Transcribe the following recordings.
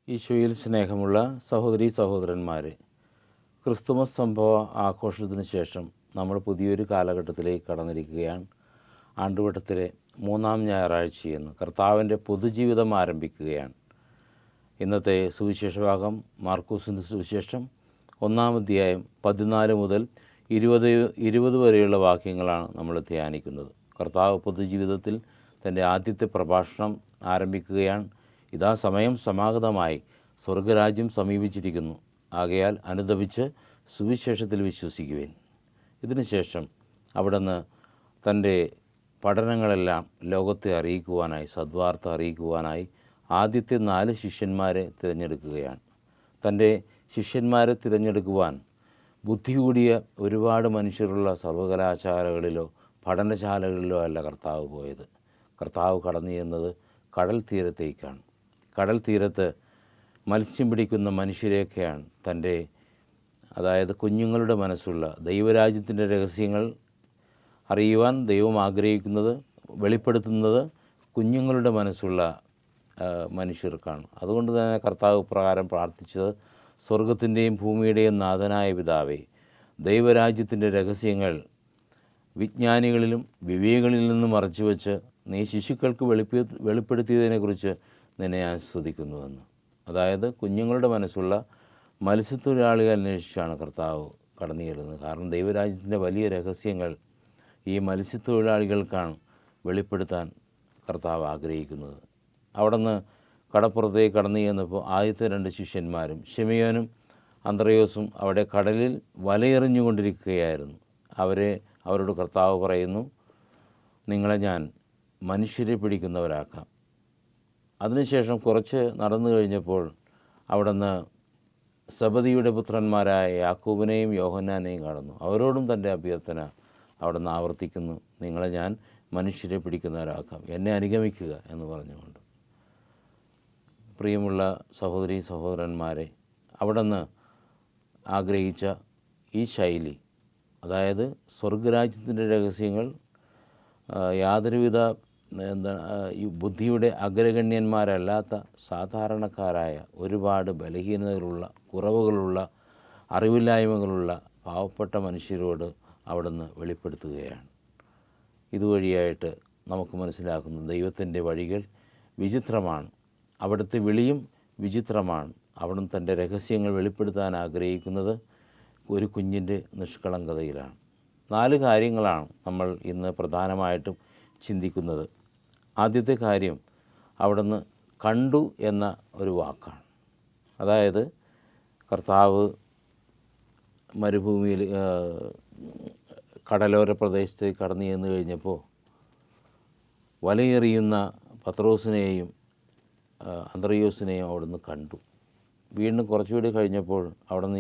ഈശോയിൽ സ്നേഹമുള്ള സഹോദരീ സഹോദരന്മാരെ, ക്രിസ്തുമസ് സംഭവ ആഘോഷത്തിന് ശേഷം നമ്മൾ പുതിയൊരു കാലഘട്ടത്തിലേക്ക് കടന്നിരിക്കുകയാണ്. ആണ്ടുവട്ടത്തിലെ 3-ാം ഞായറാഴ്ചയെന്ന് കർത്താവിൻ്റെ പൊതുജീവിതം ആരംഭിക്കുകയാണ്. ഇന്നത്തെ സുവിശേഷ ഭാഗം മാർക്കോസിൻ്റെ സുവിശേഷം 1-ാം അധ്യായം 14 മുതൽ 20 വരെയുള്ള വാക്യങ്ങളാണ് നമ്മൾ ധ്യാനിക്കുന്നത്. കർത്താവ് പൊതുജീവിതത്തിൽ തൻ്റെ ആദ്യത്തെ പ്രഭാഷണം ആരംഭിക്കുകയാണ്. ഇതാ സമയം സമാഗതമായി, സ്വർഗരാജ്യം സമീപിച്ചിരിക്കുന്നു, ആകയാൽ അനുതപിച്ച് സുവിശേഷത്തിൽ വിശ്വസിക്കുവിൻ. ഇതിനുശേഷം അവിടുന്ന് തൻ്റെ പഠനങ്ങളെല്ലാം ലോകത്തെ അറിയിക്കുവാനായി, സദ്വാർത്ത അറിയിക്കുവാനായി ആദ്യത്തെ 4 ശിഷ്യന്മാരെ തിരഞ്ഞെടുക്കുകയാണ്. തൻ്റെ ശിഷ്യന്മാരെ തിരഞ്ഞെടുക്കുവാൻ ബുദ്ധി കൂടിയ ഒരുപാട് മനുഷ്യരുള്ള സർവകലാശാലകളിലോ പഠനശാലകളിലോ അല്ല കർത്താവ് പോയത്. കർത്താവ് കടന്നു ചെന്നത് കടൽ തീരത്തേക്കാണ്. കടൽ തീരത്ത് മത്സ്യം പിടിക്കുന്ന മനുഷ്യരെയൊക്കെയാണ് തൻ്റെ, അതായത് കുഞ്ഞുങ്ങളുടെ മനസ്സുള്ള ദൈവരാജ്യത്തിൻ്റെ രഹസ്യങ്ങൾ അറിയുവാൻ ദൈവം ആഗ്രഹിക്കുന്നത്, വെളിപ്പെടുത്തുന്നത് കുഞ്ഞുങ്ങളുടെ മനസ്സുള്ള മനുഷ്യർക്കാണ്. അതുകൊണ്ട് തന്നെ കർത്താവ് പ്രകാരം പ്രാർത്ഥിച്ചത്, സ്വർഗത്തിൻ്റെയും ഭൂമിയുടെയും നാഥനായ പിതാവേ, ദൈവരാജ്യത്തിൻ്റെ രഹസ്യങ്ങൾ വിജ്ഞാനികളിലും വിവേകളിൽ നിന്നും മറച്ചുവെച്ച് നീ ശിശുക്കൾക്ക് വെളിപ്പെടുത്തിയതിനെക്കുറിച്ച് നിന്നെ ഞാൻ സ്തുതിക്കുന്നുവെന്ന്. അതായത് കുഞ്ഞുങ്ങളുടെ മനസ്സുള്ള മത്സ്യത്തൊഴിലാളികൾ അന്വേഷിച്ചാണ് കർത്താവ് കടന്നു ചെല്ലുന്നത്. കാരണം ദൈവരാജ്യത്തിൻ്റെ വലിയ രഹസ്യങ്ങൾ ഈ മത്സ്യത്തൊഴിലാളികൾക്കാണ് വെളിപ്പെടുത്താൻ കർത്താവ് ആഗ്രഹിക്കുന്നത്. അവിടെ നിന്ന് കടപ്പുറത്തേക്ക് കടന്നു ചെന്നപ്പോൾ ആദ്യത്തെ 2 ശിഷ്യന്മാരും ശിമയോനും അന്ത്രയോസും അവിടെ കടലിൽ വലയെറിഞ്ഞുകൊണ്ടിരിക്കുകയായിരുന്നു. അവരോട് കർത്താവ് പറയുന്നു, നിങ്ങളെ ഞാൻ മനുഷ്യരെ പിടിക്കുന്നവരാക്കാം. അതിനുശേഷം കുറച്ച് നടന്നു കഴിഞ്ഞപ്പോൾ അവിടുന്ന് സബദിയുടെ പുത്രന്മാരായ യാക്കോബിനെയും യോഹന്നാനെയും കാണുന്നു. അവരോടും തൻ്റെ അഭ്യർത്ഥന അവിടുന്ന് ആവർത്തിക്കുന്നു, നിങ്ങളെ ഞാൻ മനുഷ്യരെ പിടിക്കുന്നവരാക്കാം, എന്നെ അനുഗമിക്കുക എന്ന് പറഞ്ഞുകൊണ്ട്. പ്രിയമുള്ള സഹോദരീ സഹോദരന്മാരെ, അവിടുന്ന് ആഗ്രഹിച്ച ഈ ശൈലി, അതായത് സ്വർഗരാജ്യത്തിൻ്റെ രഹസ്യങ്ങൾ യാതൊരുവിധ ഈ ബുദ്ധിയുടെ അഗ്രഗണ്യന്മാരല്ലാത്ത സാധാരണക്കാരായ ഒരുപാട് ബലഹീനതകളുള്ള, കുറവുകളുള്ള, അറിവില്ലായ്മകളുള്ള പാവപ്പെട്ട മനുഷ്യരോട് അവിടുന്ന് വെളിപ്പെടുത്തുകയാണ്. ഇതുവഴിയായിട്ട് നമുക്ക് മനസ്സിലാക്കുന്നു, ദൈവത്തിൻ്റെ വഴികൾ വിചിത്രമാണ്, അവിടുത്തെ വിളിയും വിചിത്രമാണ്. അവിടുന്ന് തൻ്റെ രഹസ്യങ്ങൾ വെളിപ്പെടുത്താൻ ആഗ്രഹിക്കുന്നത് ഒരു കുഞ്ഞിൻ്റെ നിഷ്കളങ്കതയിലാണ്. 4 കാര്യങ്ങളാണ് നമ്മൾ ഇന്ന് പ്രധാനമായിട്ടും ചിന്തിക്കുന്നത്. ആദ്യത്തെ കാര്യം അവിടുന്ന് കണ്ടു എന്ന ഒരു വാക്കാണ്. അതായത് കർത്താവ് മരുഭൂമിയിൽ കടലോര പ്രദേശത്തേക്ക് കടന്നു ചെന്ന് കഴിഞ്ഞപ്പോൾ വലയെറിയുന്ന പത്രോസിനെയും അന്ത്രയോസിനെയും അവിടുന്ന് കണ്ടു. വീണ്ടും കുറച്ചുകൂടി കഴിഞ്ഞപ്പോൾ അവിടുന്ന്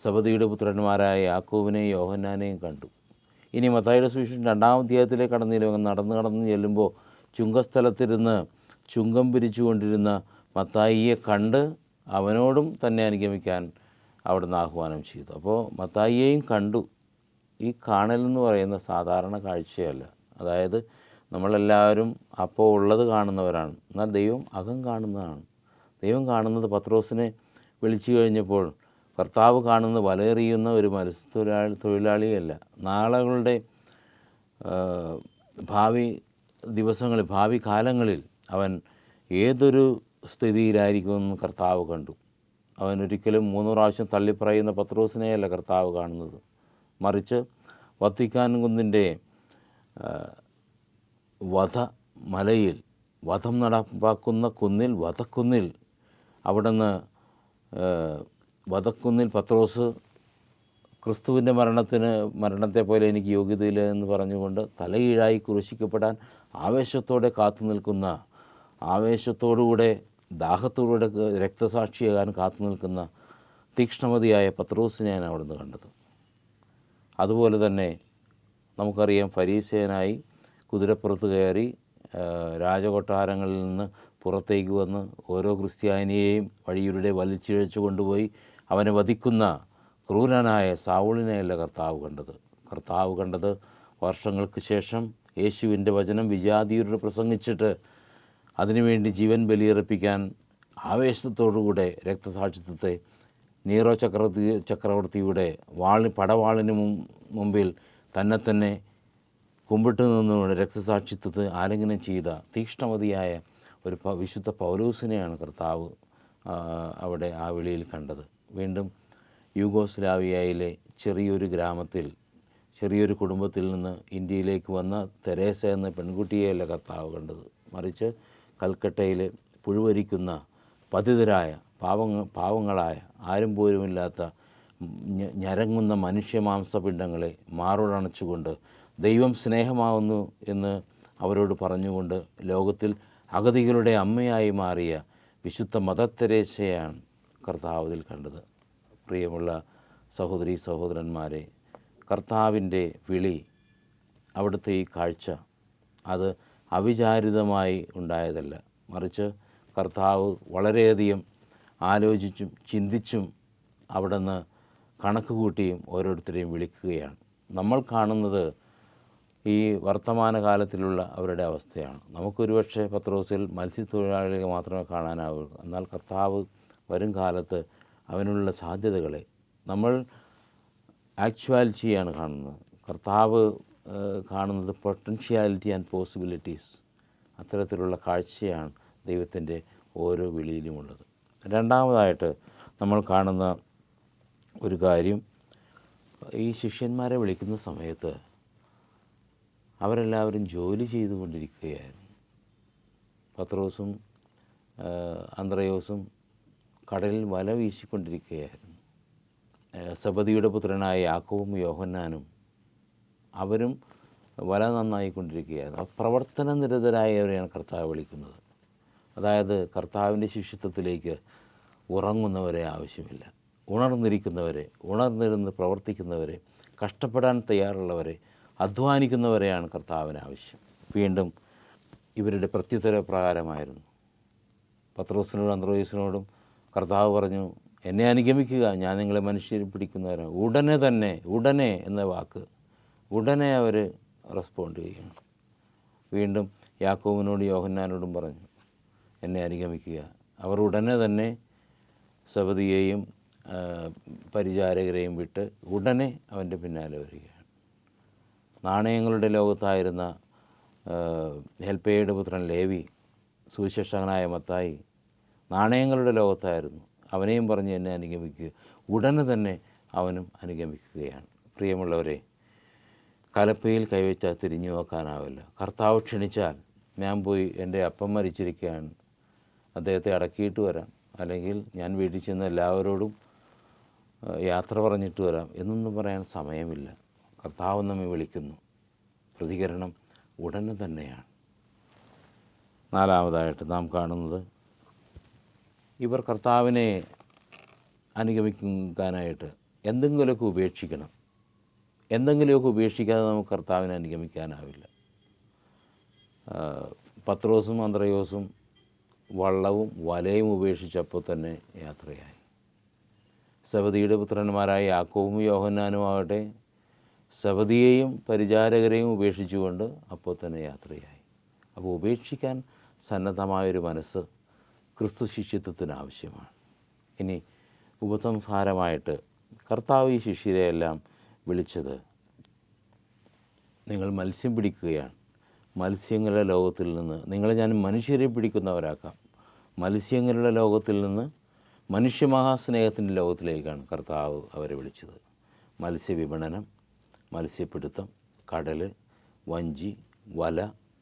സബദിയുടെ പുത്രന്മാരായ യാക്കോബിനെയും യോഹന്നാനെയും കണ്ടു. ഇനി മത്തായിയുടെ സുവിശേഷം 2-ാം അധ്യായത്തിലേക്ക് നടന്നു ചെല്ലുമ്പോൾ ചുങ്കസ്ഥലത്തിരുന്ന് ചുങ്കം പിരിച്ചുകൊണ്ടിരുന്ന മത്തായിയെ കണ്ട് അവനോടും തന്നെ അനുഗമിക്കാൻ അവിടുന്ന് ആഹ്വാനം ചെയ്തു. അപ്പോൾ മത്തായിയെയും കണ്ടു. ഈ കാണലെന്ന് പറയുന്ന സാധാരണ കാഴ്ചയല്ല. അതായത് നമ്മളെല്ലാവരും അപ്പോൾ ഉള്ളത് കാണുന്നവരാണ്, എന്നാൽ ദൈവം അകം കാണുന്നതാണ്. ദൈവം കാണുന്നത് പത്രോസിനെ വിളിച്ചു കഴിഞ്ഞപ്പോൾ കർത്താവ് കാണുന്നത് വലയെറിയുന്ന ഒരു തൊഴിലാളിയല്ല. നാളുകളുടെ ഭാവി ദിവസങ്ങളിൽ, ഭാവി കാലങ്ങളിൽ അവൻ ഏതൊരു സ്ഥിതിയിലായിരിക്കുമെന്ന് കർത്താവ് കണ്ടു. അവൻ ഒരിക്കലും 3 പ്രാവശ്യം തള്ളിപ്പറയുന്ന പത്രോസിനെയല്ല കർത്താവ് കാണുന്നത്, മറിച്ച് വത്തിക്കാൻ കുന്നിൻ്റെ മലയിൽ വധം നടപ്പാക്കുന്ന വധക്കുന്നിൽ അവിടുന്ന് വധക്കുന്നിൽ പത്രോസ് ക്രിസ്തുവിൻ്റെ മരണത്തെ പോലെ എനിക്ക് യോഗ്യതയില്ല എന്ന് പറഞ്ഞുകൊണ്ട് തലകീഴായി ക്രൂശിക്കപ്പെടാൻ ആവേശത്തോടെ കാത്തു നിൽക്കുന്ന, ആവേശത്തോടുകൂടെ ദാഹത്തോടുകൂടെ രക്തസാക്ഷിയാകാൻ കാത്തു നിൽക്കുന്ന തീക്ഷ്ണമതിയായ പത്രോസിനെയാണ് അവിടുന്ന് കണ്ടത്. അതുപോലെ തന്നെ നമുക്കറിയാം, ഫരീസേനായി കുതിരപ്പുറത്ത് കയറി രാജകൊട്ടാരങ്ങളിൽ നിന്ന് പുറത്തേക്ക് വന്ന് ഓരോ ക്രിസ്ത്യാനിയെയും വഴിയിലൂടെ വലിച്ചിഴച്ചു കൊണ്ടുപോയി അവനെ വധിക്കുന്ന ക്രൂരനായ സാവൂളിനെയല്ല കർത്താവ് കണ്ടത് വർഷങ്ങൾക്ക് ശേഷം യേശുവിൻ്റെ വചനം വിജാതീയരോട് പ്രസംഗിച്ചിട്ട് അതിനുവേണ്ടി ജീവൻ ബലിയർപ്പിക്കാൻ ആവേശത്തോടുകൂടെ രക്തസാക്ഷിത്വത്തെ നീറോ ചക്രവർത്തിയുടെ പടവാളിന് മുമ്പിൽ തന്നെ കുമ്പിട്ട് നിന്നുകൊണ്ട് രക്തസാക്ഷിത്വത്തെ ആലിംഗനം ചെയ്ത തീക്ഷ്ണമതിയായ ഒരു വിശുദ്ധ പൗലോസിനെയാണ് കർത്താവ് അവിടെ ആ വിളിയിൽ കണ്ടത്. വീണ്ടും യൂഗോസ്ലാവിയയിലെ ചെറിയൊരു ഗ്രാമത്തിൽ, ചെറിയൊരു കുടുംബത്തിൽ നിന്ന് ഇന്ത്യയിലേക്ക് വന്ന തെരേസ എന്ന പെൺകുട്ടിയെയല്ല കർത്താവ് കണ്ടത്, മറിച്ച് കൽക്കട്ടയിലെ പുഴുവരിക്കുന്ന പതിതരായ പാവങ്ങളായ ആരും പോലുമില്ലാത്ത ഞരങ്ങുന്ന മനുഷ്യമാംസപിണ്ഡങ്ങളെ മാറോടണച്ചുകൊണ്ട് ദൈവം സ്നേഹമാവുന്നു എന്ന് അവരോട് പറഞ്ഞുകൊണ്ട് ലോകത്തിൽ അഗതികളുടെ അമ്മയായി മാറിയ വിശുദ്ധ മദർ തെരേസയാണ് കർത്താവിൽ കണ്ടത്. പ്രിയമുള്ള സഹോദരീ സഹോദരന്മാരെ, കർത്താവിൻ്റെ വിളി, അവിടുത്തെ ഈ കാഴ്ച അത് അവിചാരിതമായി ഉണ്ടായതല്ല, മറിച്ച് കർത്താവ് വളരെയധികം ആലോചിച്ചും ചിന്തിച്ചും അവിടുന്ന് കണക്ക് കൂട്ടിയും ഓരോരുത്തരെയും വിളിക്കുകയാണ്. നമ്മൾ കാണുന്നത് ഈ വർത്തമാനകാലത്തിലുള്ള അവരുടെ അവസ്ഥയാണ്. നമുക്കൊരു പക്ഷേ പത്രോസിൽ മത്സ്യത്തൊഴിലാളികളെ മാത്രമേ കാണാനാവൂ. എന്നാൽ കർത്താവ് വരും കാലത്ത് അവനുള്ള സാധ്യതകളെ നമ്മൾ ആക്ച്വാലിറ്റിയാണ് കാണുന്നത്. കർത്താവ് കാണുന്നത് പൊട്ടൻഷ്യാലിറ്റി ആൻഡ് പോസിബിലിറ്റീസ്. അത്തരത്തിലുള്ള കാഴ്ചയാണ് ദൈവത്തിൻ്റെ ഓരോ വിളിയിലുമുള്ളത്. രണ്ടാമതായിട്ട് നമ്മൾ കാണുന്ന ഒരു കാര്യം, ഈ ശിഷ്യന്മാരെ വിളിക്കുന്ന സമയത്ത് അവരെല്ലാവരും ജോലി ചെയ്തുകൊണ്ടിരിക്കുകയായിരുന്നു. പത്രോസും അന്ത്രയോസും കടലിൽ വല വീശിക്കൊണ്ടിരിക്കുകയായിരുന്നു. സെബദിയുടെ പുത്രനായ യാക്കോബും യോഹന്നാനും അവരും വല നന്നായിക്കൊണ്ടിരിക്കുകയായിരുന്നു. പ്രവർത്തന നിരതരായവരെയാണ് കർത്താവ് വിളിക്കുന്നത്. അതായത് കർത്താവിൻ്റെ ശിഷ്യത്വത്തിലേക്ക് ഉറങ്ങുന്നവരെ ആവശ്യമില്ല, ഉണർന്നിരിക്കുന്നവരെ, ഉണർന്നിരുന്ന് പ്രവർത്തിക്കുന്നവരെ, കഷ്ടപ്പെടാൻ തയ്യാറുള്ളവരെ, അധ്വാനിക്കുന്നവരെയാണ് കർത്താവിന് ആവശ്യം. വീണ്ടും ഇവരുടെ പ്രത്യുത്തര പ്രകാരമായിരുന്നു. പത്രോസിനോടും അന്ത്രോസിനോടും കർത്താവ് പറഞ്ഞു, എന്നെ അനുഗമിക്കുക, ഞാൻ നിങ്ങളെ മനുഷ്യരെ പിടിക്കുന്നവരാണ്. ഉടനെ എന്ന വാക്ക്, ഉടനെ അവർ റെസ്പോണ്ട് ചെയ്യണം. വീണ്ടും യാക്കോബിനോടും യോഹന്നാനോടും പറഞ്ഞു, എന്നെ അനുഗമിക്കുക. അവർ ഉടനെ തന്നെ സെബദിയെയും പരിചാരകരെയും വിട്ട് ഉടനെ അവൻ്റെ പിന്നാലെ വരികയാണ്. നാണയങ്ങളുടെ ലോകത്തായിരുന്ന ഹെൽപ്പയുടെ പുത്രൻ ലേവി, സുവിശേഷകനായ മത്തായി നാണയങ്ങളുടെ ലോകത്തായിരുന്നു. അവനെയും പറഞ്ഞ് എന്നെ അനുഗമിക്കുക. ഉടനെ തന്നെ അവനും അനുഗമിക്കുകയാണ്. പ്രിയമുള്ളവരെ, കലപ്പയിൽ കൈവച്ചാൽ തിരിഞ്ഞു നോക്കാനാവില്ല. കർത്താവ് ക്ഷണിച്ചാൽ ഞാൻ പോയി എൻ്റെ അപ്പം മരിച്ചിരിക്കുകയാണ്, അദ്ദേഹത്തെ അടക്കിയിട്ട് വരാം, അല്ലെങ്കിൽ ഞാൻ വീട്ടിൽ ചെന്ന് എല്ലാവരോടും യാത്ര പറഞ്ഞിട്ട് വരാം എന്നൊന്നും പറയാൻ സമയമില്ല. കർത്താവ് നമ്മെ വിളിക്കുന്നു. പ്രതികരണം ഉടനെ തന്നെയാണ്. നാലാമതായിട്ട് നാം കാണുന്നത്, ഇവർ കർത്താവിനെ അനുഗമിക്കാനായിട്ട് എന്തെങ്കിലുമൊക്കെ ഉപേക്ഷിക്കണം. എന്തെങ്കിലുമൊക്കെ ഉപേക്ഷിക്കാതെ നമുക്ക് കർത്താവിനെ അനുഗമിക്കാനാവില്ല. പത്രോസും അന്ത്രയോസും വള്ളവും വലയും ഉപേക്ഷിച്ചപ്പോൾ തന്നെ യാത്രയായി. സെബദിയുടെ പുത്രന്മാരായ യാക്കോബും യോഹന്നാനുമാവട്ടെ സെബദിയെയും പരിചാരകരെയും ഉപേക്ഷിച്ചുകൊണ്ട് അപ്പോൾ തന്നെ യാത്രയായി. അപ്പോൾ ഉപേക്ഷിക്കാൻ സന്നദ്ധമായൊരു മനസ്സ് ക്രിസ്തു ശിഷ്യത്വത്തിന് ആവശ്യമാണ്. ഇനി ഉപസംഹാരമായിട്ട് കർത്താവ് ഈ ശിഷ്യരെയെല്ലാം വിളിച്ചത്, നിങ്ങൾ മത്സ്യം പിടിക്കുകയാണ്, മത്സ്യങ്ങളുടെ ലോകത്തിൽ നിന്ന് നിങ്ങളെ ഞാൻ മനുഷ്യരെ പിടിക്കുന്നവരാക്കാം. മത്സ്യങ്ങളുടെ ലോകത്തിൽ നിന്ന് മനുഷ്യമഹാസ്നേഹത്തിൻ്റെ ലോകത്തിലേക്കാണ് കർത്താവ് അവരെ വിളിച്ചത്. മത്സ്യവിപണനം, മത്സ്യപ്പിടുത്തം, കടൽ, വഞ്ചി, വല,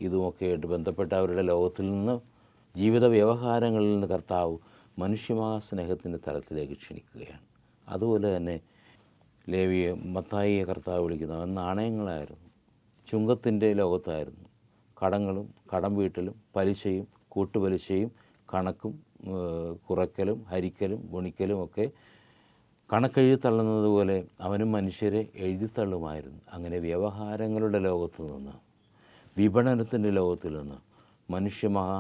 ഇതുമൊക്കെയായിട്ട് ബന്ധപ്പെട്ട അവരുടെ ലോകത്തിൽ നിന്ന്, ജീവിത വ്യവഹാരങ്ങളിൽ നിന്ന് കർത്താവ് മനുഷ്യമഹാസ്നേഹത്തിൻ്റെ തലത്തിലേക്ക് ക്ഷണിക്കുകയാണ്. അതുപോലെ തന്നെ ലേവിയെ, മത്തായിയെ കർത്താവ് വിളിക്കുന്നത് അവൻ നാണയങ്ങളായിരുന്നു, ചുങ്കത്തിൻ്റെ ലോകത്തായിരുന്നു. കടങ്ങളും കടം വീട്ടലും പലിശയും കൂട്ടുപലിശയും കണക്കും കുറയ്ക്കലും ഹരിക്കലും ഗുണിക്കലും ഒക്കെ കണക്കെഴുതി തള്ളുന്നത് പോലെ അവനും മനുഷ്യരെ എഴുതിത്തള്ളുമായിരുന്നു. അങ്ങനെ വ്യവഹാരങ്ങളുടെ ലോകത്തു നിന്ന്, വിപണനത്തിൻ്റെ ലോകത്തിൽ നിന്ന് മനുഷ്യമഹാ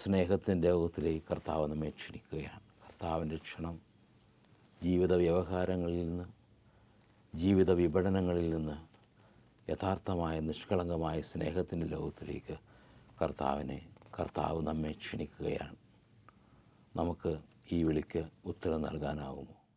സ്നേഹത്തിൻ്റെ ലോകത്തിലേക്ക് കർത്താവ് നമ്മെ ക്ഷണിക്കുകയാണ്. കർത്താവിൻ്റെ ക്ഷണം ജീവിത വ്യവഹാരങ്ങളിൽ നിന്ന്, ജീവിത വിപണനങ്ങളിൽ നിന്ന് യഥാർത്ഥമായ നിഷ്കളങ്കമായ സ്നേഹത്തിൻ്റെ ലോകത്തിലേക്ക് കർത്താവ് നമ്മെ ക്ഷണിക്കുകയാണ്. നമുക്ക് ഈ വിളിക്ക് ഉത്തരം നൽകാനാകുമോ?